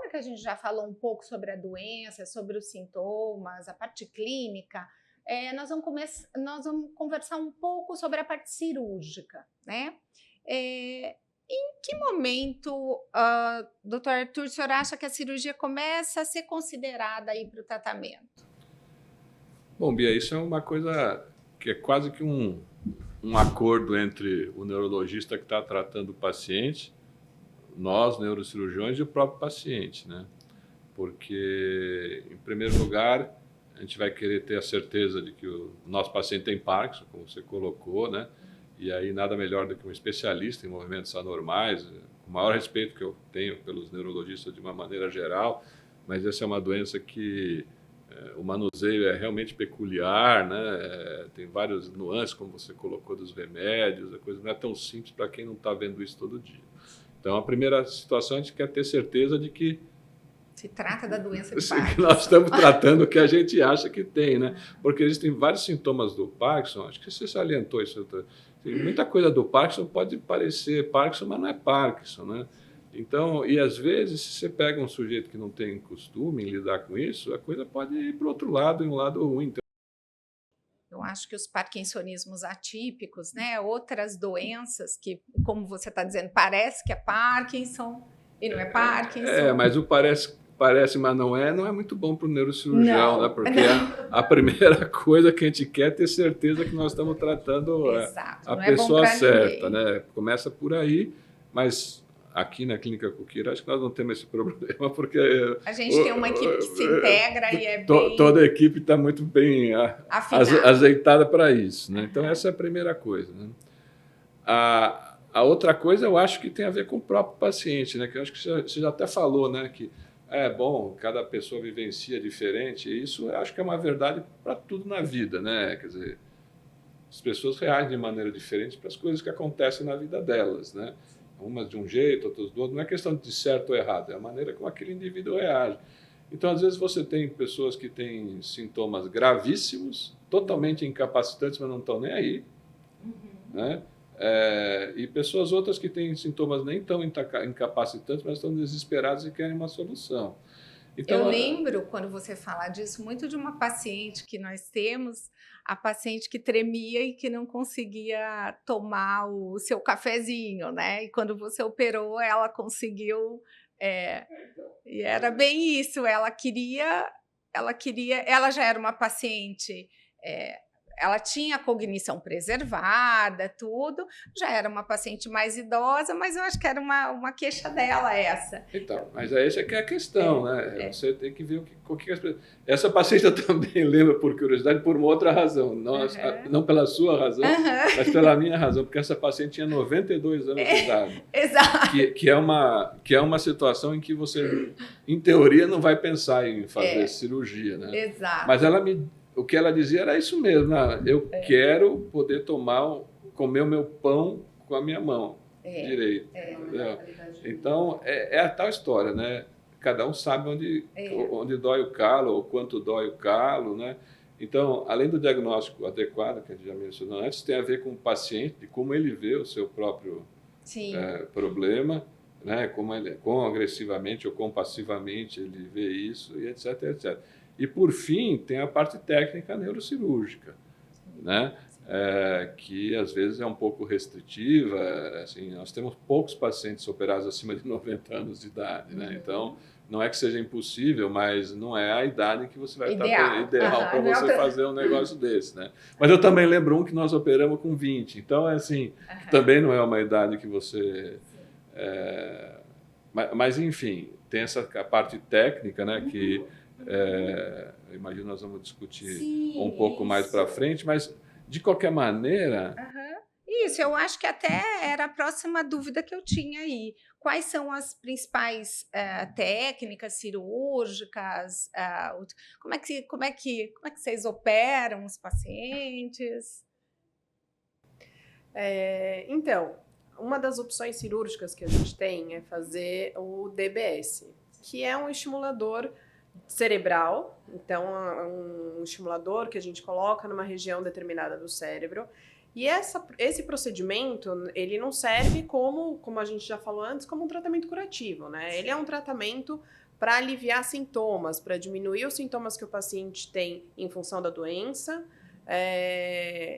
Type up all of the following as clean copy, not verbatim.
agora que a gente já falou um pouco sobre a doença, sobre os sintomas, a parte clínica, nós vamos conversar um pouco sobre a parte cirúrgica, né? Em que momento, doutor Arthur, o senhor acha que a cirurgia começa a ser considerada aí para o tratamento? Bom, Bia, isso é uma coisa que é quase que um acordo entre o neurologista que está tratando o paciente, nós, neurocirurgiões, e o próprio paciente, né? Porque, em primeiro lugar, a gente vai querer ter a certeza de que o nosso paciente tem Parkinson, como você colocou, né? E aí nada melhor do que um especialista em movimentos anormais, com o maior respeito que eu tenho pelos neurologistas de uma maneira geral, mas essa é uma doença que o manuseio é realmente peculiar, né? Tem várias nuances, como você colocou, dos remédios, a coisa não é tão simples para quem não está vendo isso todo dia. Então, a primeira situação, a gente quer ter certeza de que se trata da doença de Parkinson. Que nós estamos tratando o que a gente acha que tem, né? Porque existem vários sintomas do Parkinson, acho que você salientou isso. Muita coisa do Parkinson pode parecer Parkinson, mas não é Parkinson, né? Então, e às vezes, se você pega um sujeito que não tem costume em lidar com isso, a coisa pode ir para o outro lado, em um lado ruim. Eu acho que os parkinsonismos atípicos, né, outras doenças que, como você está dizendo, parece que é Parkinson e não é Parkinson. Mas o parece, mas não é muito bom para o neurocirurgião, né? Porque a primeira coisa que a gente quer é ter certeza que nós estamos tratando a pessoa certa, né? Começa por aí, mas aqui na Clínica Coqueiro, acho que nós não temos esse problema, porque a gente tem uma equipe que se integra e é bem... Toda a equipe está muito bem azeitada para isso, né? Então, essa é a primeira coisa, né? A outra coisa, eu acho que tem a ver com o próprio paciente, né? Que eu acho que você já até falou, né? Que bom, cada pessoa vivencia diferente, e isso eu acho que é uma verdade para tudo na vida, né? Quer dizer, as pessoas reagem de maneira diferente para as coisas que acontecem na vida delas, né? Umas de um jeito, outras do outro. Não é questão de certo ou errado, é a maneira como aquele indivíduo reage. Então, às vezes, você tem pessoas que têm sintomas gravíssimos, totalmente incapacitantes, mas não estão nem aí, né? E pessoas outras que têm sintomas nem tão incapacitantes, mas estão desesperadas e querem uma solução. Então, eu lembro, quando você fala disso, muito de uma paciente que nós temos, a paciente que tremia e que não conseguia tomar o seu cafezinho, né? E quando você operou, ela conseguiu, e era bem isso, ela já era uma paciente... ela tinha a cognição preservada, tudo, já era uma paciente mais idosa, mas eu acho que era uma queixa dela essa. Então, mas essa é que é a questão, né? Você tem que ver o que essa paciente eu também lembro, por curiosidade, por uma outra razão, não pela sua razão, mas pela minha razão, porque essa paciente tinha 92 anos de idade. Exato. Que é uma situação em que você, em teoria, não vai pensar em fazer cirurgia, né? Exato. Mas o que ela dizia era isso mesmo, né? Eu quero poder comer o meu pão com a minha mão direita. Então, é a tal história, né? Cada um sabe onde dói o calo, ou quanto dói o calo, né? Então, além do diagnóstico adequado, que a gente já mencionou antes, tem a ver com o paciente, de como ele vê o seu próprio problema, né? Quão agressivamente ou quão passivamente ele vê isso, e etc, etc. E, por fim, tem a parte técnica neurocirúrgica, né? Que às vezes é um pouco restritiva. Assim, nós temos poucos pacientes operados acima de 90 anos de idade, né? Então, não é que seja impossível, mas não é a idade que você vai estar ideal para você fazer um negócio desse, né? Mas eu também lembro um que nós operamos com 20, então, assim, também não é uma idade que você... Mas, enfim, tem essa parte técnica, né? Que eu imagino nós vamos discutir um pouco mais para frente, mas de qualquer maneira... Isso, eu acho que até era a próxima dúvida que eu tinha aí. Quais são as principais técnicas cirúrgicas? Como é que vocês operam os pacientes? Então, uma das opções cirúrgicas que a gente tem é fazer o DBS, que é um estimulador cerebral. Então, é um estimulador que a gente coloca numa região determinada do cérebro E esse procedimento, ele não serve como a gente já falou antes, como um tratamento curativo, né? Ele é um tratamento para aliviar sintomas, para diminuir os sintomas que o paciente tem em função da doença.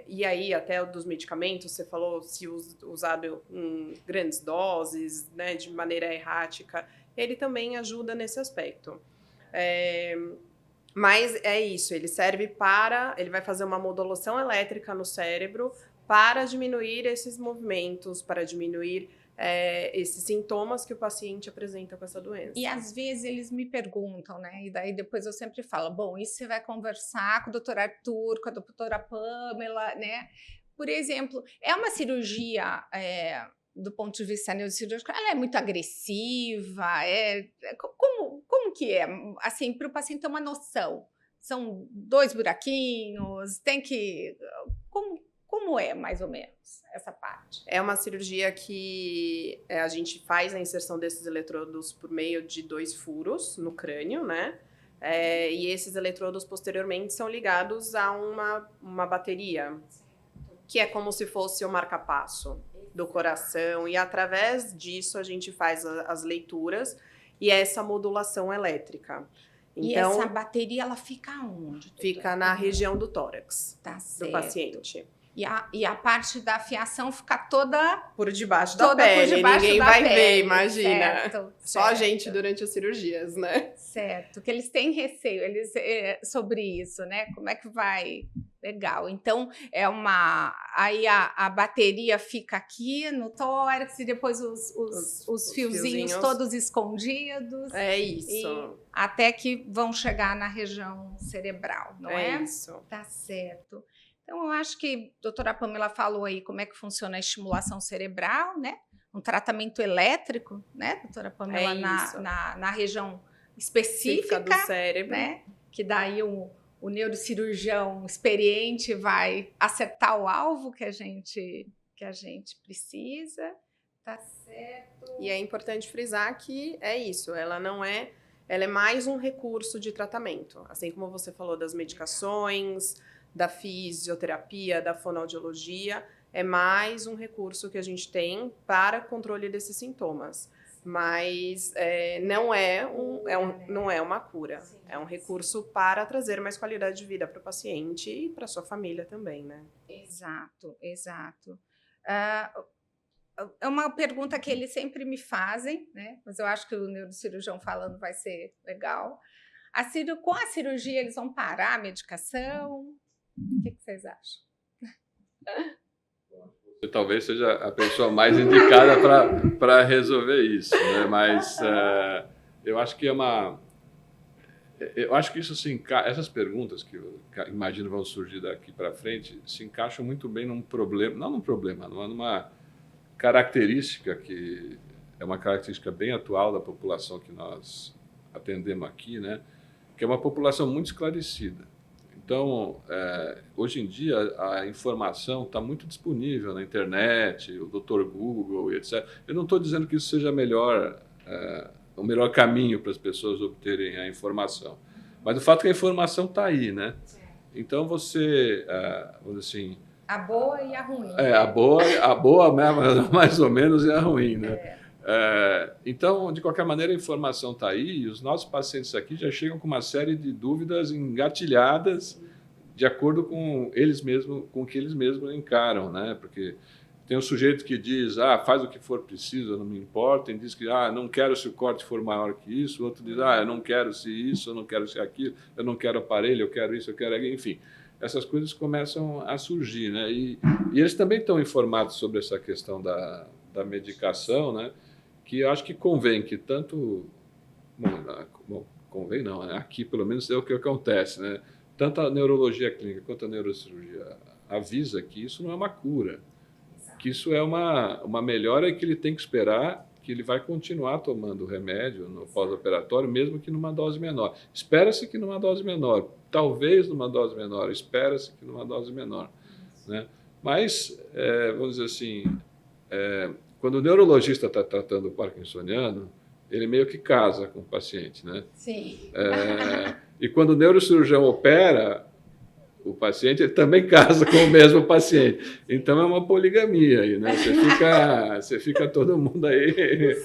E aí, até dos medicamentos, você falou se usado em grandes doses, né, de maneira errática, ele também ajuda nesse aspecto. Mas é isso, ele vai fazer uma modulação elétrica no cérebro para diminuir esses movimentos, para diminuir esses sintomas que o paciente apresenta com essa doença. E às vezes eles me perguntam, né? E daí depois eu sempre falo, bom, isso você vai conversar com o doutor Arthur, com a doutora Pamela, né? Por exemplo, é uma cirurgia, do ponto de vista neurocirúrgico, ela é muito agressiva, como que é? Assim, para o paciente ter uma noção, são 2 buraquinhos, tem que... Como é, mais ou menos, essa parte? É uma cirurgia que a gente faz a inserção desses eletrodos por meio de 2 furos no crânio, né? E esses eletrodos, posteriormente, são ligados a uma bateria, que é como se fosse o marca-passo do coração. E, através disso, a gente faz as leituras e essa modulação elétrica. Então, e essa bateria, ela fica onde? Fica na região do tórax do paciente. E a parte da fiação fica toda por debaixo da pele, ninguém vai ver, imagina. Certo, só a gente durante as cirurgias, né? Certo, que eles têm receio sobre isso, né? Como é que vai? Legal. Então, aí a bateria fica aqui no tórax e depois os fiozinhos todos escondidos. É isso. Até que vão chegar na região cerebral, não é? É isso. Tá certo. Então, eu acho que a doutora Pamela falou aí como é que funciona a estimulação cerebral, né? Um tratamento elétrico, né, doutora Pamela, na região específica do cérebro, né? Que daí o neurocirurgião experiente vai acertar o alvo que a gente precisa, tá certo? E é importante frisar que é isso, ela é mais um recurso de tratamento, assim como você falou das medicações, da fisioterapia, da fonoaudiologia, é mais um recurso que a gente tem para controle desses sintomas. Mas não é uma cura, é um recurso para trazer mais qualidade de vida para o paciente e para a sua família também, né? Exato. É uma pergunta que eles sempre me fazem, né? Mas eu acho que o neurocirurgião falando vai ser legal. Com a cirurgia, eles vão parar a medicação? O que vocês acham? Você talvez seja a pessoa mais indicada para resolver isso, né? Mas eu acho que eu acho que isso essas perguntas que eu imagino vão surgir daqui para frente se encaixam muito bem numa característica que é uma característica bem atual da população que nós atendemos aqui, né? Que é uma população muito esclarecida. Então, hoje em dia, a informação está muito disponível na internet, o Dr. Google, etc. Eu não estou dizendo que isso seja o melhor caminho para as pessoas obterem a informação. Mas o fato é que a informação está aí, né? Então, vamos dizer assim... A boa e a ruim. A boa mais ou menos e a ruim, né? Então, de qualquer maneira, a informação está aí e os nossos pacientes aqui já chegam com uma série de dúvidas engatilhadas de acordo com o que eles mesmos encaram, né? Porque tem um sujeito que diz, faz o que for preciso, não me importa, e diz que, não quero se o corte for maior que isso, o outro diz, eu não quero se isso, eu não quero se aquilo, eu não quero aparelho, eu quero isso, eu quero aquilo, enfim. Essas coisas começam a surgir, né? E eles também estão informados sobre essa questão da medicação, né? Que eu acho que convém que tanto... Bom, convém não, né? Aqui pelo menos é o que acontece, né? Tanto a neurologia clínica quanto a neurocirurgia avisa que isso não é uma cura, que isso é uma melhora e que ele tem que esperar que ele vai continuar tomando o remédio no pós-operatório, mesmo que numa dose menor. Espera-se que numa dose menor, talvez numa dose menor, espera-se que numa dose menor, né? Mas, vamos dizer assim, quando o neurologista está tratando o parkinsoniano, ele meio que casa com o paciente, né? Sim. E quando o neurocirurgião opera, o paciente ele também casa com o mesmo paciente. Então é uma poligamia aí, né? Você fica todo mundo aí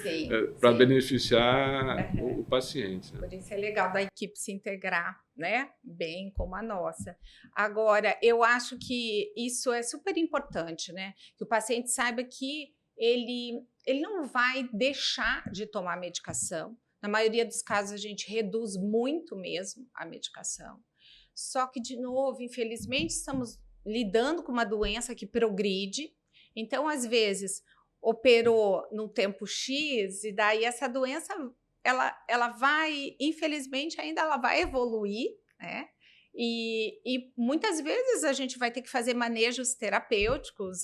para beneficiar o paciente. Né? Por isso é legal da equipe se integrar, né? Bem como a nossa. Agora, eu acho que isso é super importante, né? Que o paciente saiba que ele não vai deixar de tomar medicação. Na maioria dos casos, a gente reduz muito mesmo a medicação. Só que, de novo, infelizmente, estamos lidando com uma doença que progride. Então, às vezes, operou no tempo X e daí essa doença, ela vai, infelizmente, ainda ela vai evoluir, né? E muitas vezes a gente vai ter que fazer manejos terapêuticos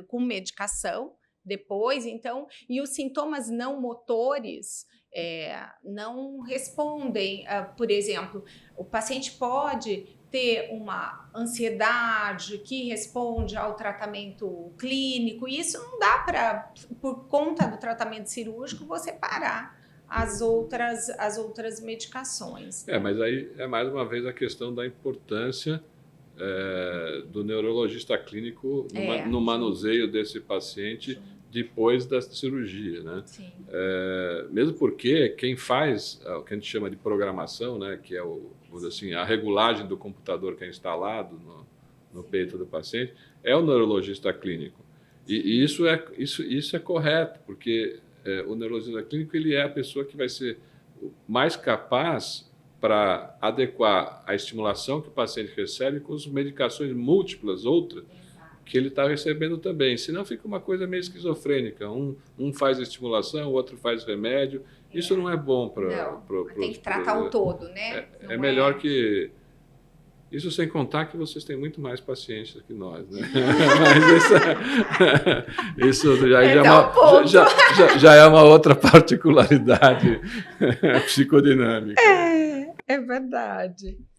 com medicação depois. Então, e os sintomas não motores não respondem. Por exemplo, o paciente pode ter uma ansiedade que responde ao tratamento clínico, e isso não dá para, por conta do tratamento cirúrgico, você parar as outras medicações. Mas aí é mais uma vez a questão da importância do neurologista clínico no manuseio desse paciente depois da cirurgia, né? Sim. Mesmo porque quem faz o que a gente chama de programação, né, que é assim, a regulagem do computador que é instalado no peito do paciente, é o neurologista clínico. E isso é correto, porque o neurologista clínico ele é a pessoa que vai ser mais capaz para adequar a estimulação que o paciente recebe com as medicações múltiplas, outras, que ele está recebendo também. Senão fica uma coisa meio esquizofrênica. Um faz estimulação, o outro faz remédio. Isso não é bom para... Tem que tratar o todo, né? É melhor que... Isso sem contar que vocês têm muito mais paciência que nós, né? Mas isso já é uma outra particularidade psicodinâmica. É verdade.